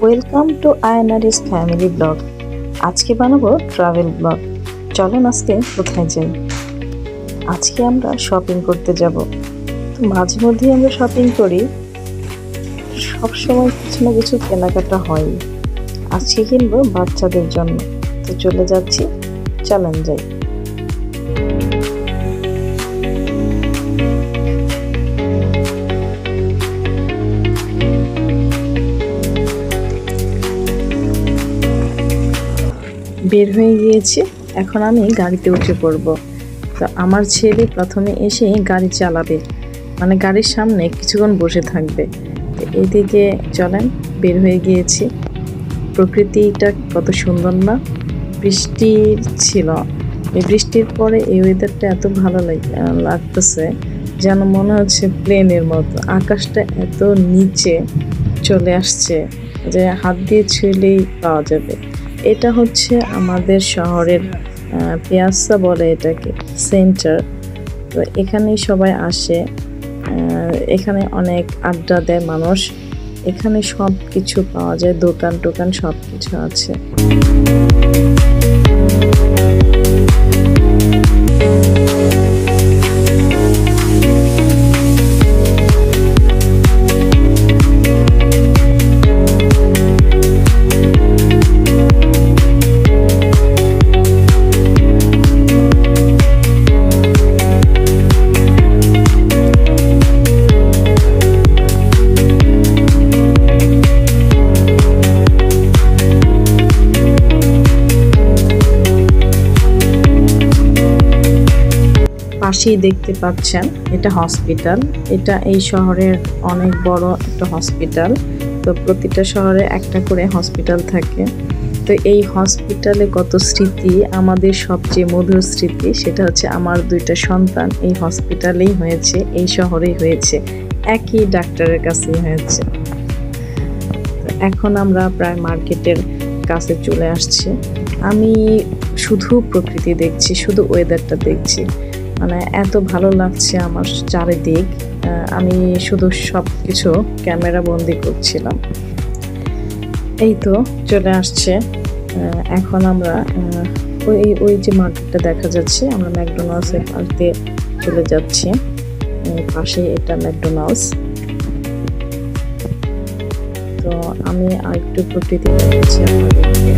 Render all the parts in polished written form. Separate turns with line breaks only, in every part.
Welcome to আয়নারিস family blog. আজকে বানাবো ট্রাভেল ব্লগ। চলেন আজকে কোথায় যাই। আজকে আমরা শপিং করতে যাব। তো মাঝে মধ্যেই আমরা শপিং করি, সবসময় কিছু না কিছু কেনাকাটা হয়। আজকে কিনবো বাচ্চাদের জন্য, তো চলে যাচ্ছি, চলেন যাই। বের হয়ে গিয়েছি, এখন আমি গাড়িতে উঠে পড়ব। তো আমার ছেলে প্রথমে এসে গাড়ি চালাবে, মানে গাড়ির সামনে কিছুক্ষণ বসে থাকবে। তো এদিকে চলেন, বের হয়ে গিয়েছি। প্রকৃতিটা কত সুন্দর না, বৃষ্টি ছিল। এই বৃষ্টির পরে এই ওয়েদারটা এত ভালো লাগতেছে, যেন মনে হচ্ছে প্লেনের মতো। আকাশটা এত নিচে চলে আসছে যে হাত দিয়ে ছুঁলেই পাওয়া যাবে। এটা হচ্ছে আমাদের শহরের পিয়াসা বলে এটাকে, সেন্টার। তো এখানেই সবাই আসে, এখানে অনেক আড্ডা দেয় মানুষ। এখানে সব কিছু পাওয়া যায়, দোকান টোকান সব কিছু আছে। পাশেই দেখতে পাচ্ছেন এটা হসপিটাল। এটা এই শহরের অনেক বড় একটা হসপিটাল। তো প্রতিটা শহরে একটা করে হসপিটাল থাকে। তো এই হসপিটালে কত স্মৃতি, আমাদের সবচেয়ে মধুর স্মৃতি সেটা হচ্ছে আমার দুইটা সন্তান এই হসপিটালেই হয়েছে, এই শহরেই হয়েছে, একই ডাক্তারের কাছেই হয়েছে। এখন আমরা প্রায় মার্কেটের কাছে চলে আসছি। আমি শুধু প্রকৃতি দেখছি, শুধু ওয়েদারটা দেখছি, মানে এত ভালো লাগছে আমার চারিদিক। আমি শুধু সব কিছু ক্যামেরা বন্দি করছিলাম। এই তো চলে আসছে। এখন আমরা ওই যে মার্কেটটা দেখা যাচ্ছে, আমরা ম্যাকডোনাল্ডসের পাশ দিয়ে চলে যাচ্ছি। পাশে এটা ম্যাকডোনাল্ডস। তো আমি আরেকটু প্রকৃতি দেখাচ্ছি আপনাদেরকে।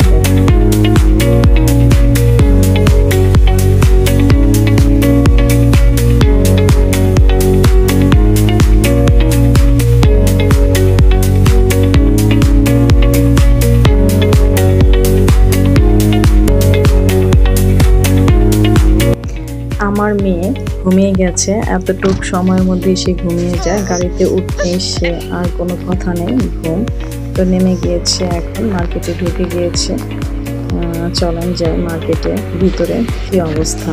আমার মেয়ে ঘুমিয়ে গেছে, এতটুক সময়ের মধ্যে সে ঘুমিয়ে যায়। গাড়িতে উঠতে সে আর কোনো কথা নেই, ঘুম। তো নেমে গিয়েছে, এখন মার্কেটে ঢুকে গিয়েছে। চলেন যাই মার্কেটের ভিতরে কি অবস্থা।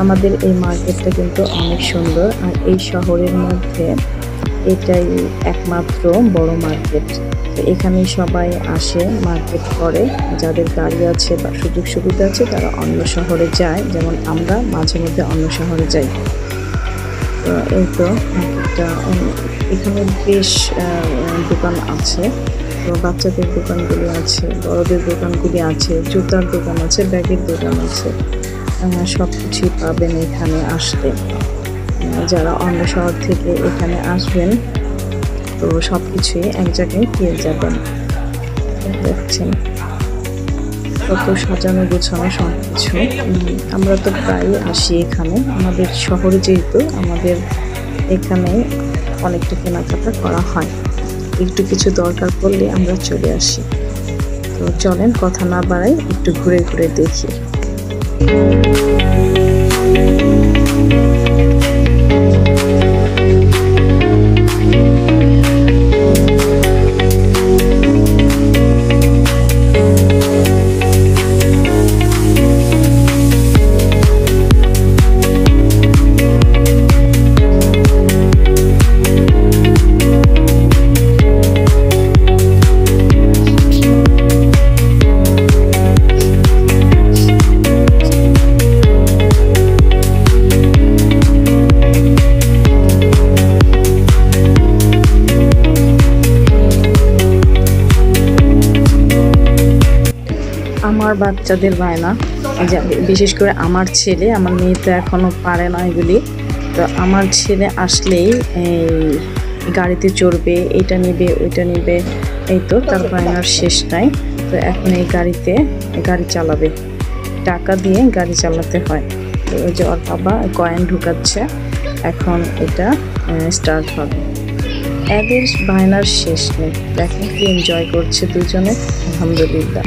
আমাদের এই মার্কেটটা কিন্তু অনেক সুন্দর, আর এই শহরের মধ্যে এটাই একমাত্র বড় মার্কেট। তো এখানে সবাই আসে, মার্কেট করে। যাদের গাড়ি আছে বা সুযোগ সুবিধা আছে তারা অন্য শহরে যায়, যেমন আমরা মাঝে মধ্যে অন্য শহরে যাই। তো এই তো মার্কেটটা, এখানে বেশ দোকান আছে। তো বাচ্চাদের দোকানগুলি আছে, বড়দের দোকানগুলি আছে, জুতার দোকান আছে, ব্যাগের দোকান আছে। সব কিছুই পাবেন এখানে আসলে। যারা অন্য শহর থেকে এখানে আসবেন তো সব কিছুই এক জায়গায় পেয়ে যাবেন। দেখছেন কত সাজানো গোছানো সব কিছু। আমরা তো প্রায়ই আসি এখানে, আমাদের শহরে যেহেতু আমাদের এখানে অনেকটা কেনাকাটা করা হয়। একটু কিছু দরকার পড়লে আমরা চলে আসি। তো চলেন কথা না বাড়াই, একটু ঘুরে ঘুরে দেখি। আমার বাচ্চাদের বায়না, বিশেষ করে আমার ছেলে, আমার মেয়ে তো এখনও পারে না এগুলি। তো আমার ছেলে আসলেই এই গাড়িতে চড়বে, এটা নেবে ওইটা নেবে, এই তো তার বায়নার শেষ নাই। তো এখন এই গাড়িতে গাড়ি চালাবে, টাকা দিয়ে গাড়ি চালাতে হয়। তো ওই যে ওর বাবা কয়েন ঢুকাচ্ছে, এখন এটা স্টার্ট হবে। এদের বায়নার শেষ নেই, দেখেন কি এনজয় করছে দুজনে, আলহামদুলিল্লাহ।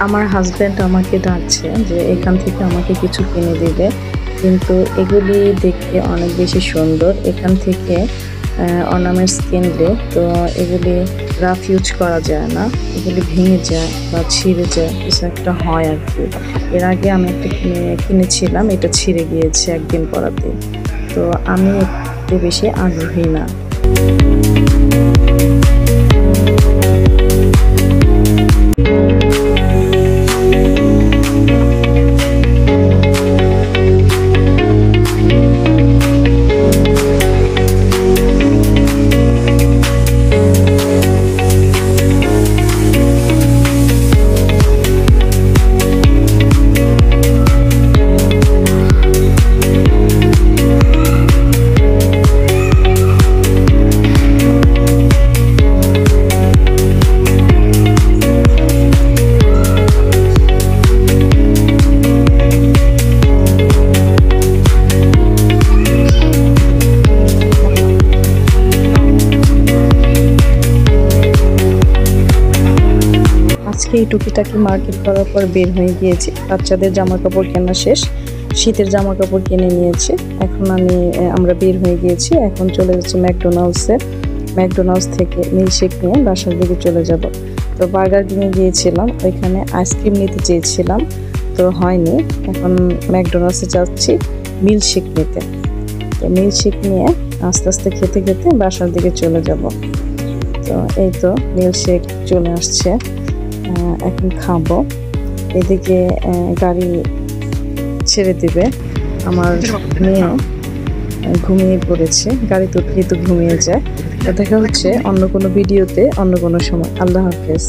আমার হাজব্যান্ড আমাকে ডাকছে যে এখান থেকে আমাকে কিছু কিনে দেবে, কিন্তু এগুলি দেখতে অনেক বেশি সুন্দর। এখান থেকে অর্নামেন্টস কিনলে তো এগুলি রাফ ইউজ করা যায় না, এগুলি ভেঙে যায় বা ছিঁড়ে যায়, কিছু একটা হয় আর কি। এর আগে আমি একটা কিনেছিলাম, এটা ছিঁড়ে গিয়েছে একদিন পরাতে। তো আমি একটু বেশি আগ্রহী না। আজকে এই টুকিটাকি মার্কেট করার পর বের হয়ে গিয়েছি, বাচ্চাদের জামা কাপড় কেনা শেষ, শীতের জামা কাপড় কিনে নিয়েছি। এখন আমরা বের হয়ে গিয়েছি, এখন চলে যাচ্ছি ম্যাকডোনাল্ডসে। ম্যাকডোনাল্ডস থেকে মিল্কশেক নিয়ে বাসার দিকে চলে যাব। তো বার্গার কিনে গিয়েছিলাম, ওইখানে আইসক্রিম নিতে চেয়েছিলাম, তো হয়নি। এখন ম্যাকডোনাল্ডসে যাচ্ছি মিল্কশেক নিতে। তো মিল্কশেক নিয়ে আস্তে আস্তে খেতে খেতে বাসার দিকে চলে যাব। তো এই তো মিল্কশেক চলে আসছে, এখন খাবো। এদিকে গাড়ি ছেড়ে দিবে, আমার মেয়ে ঘুমিয়ে পড়েছে, গাড়ি তো ঘুমিয়ে যায়। দেখা হচ্ছে অন্য কোনো ভিডিওতে অন্য কোনো সময়। আল্লাহ হাফেজ।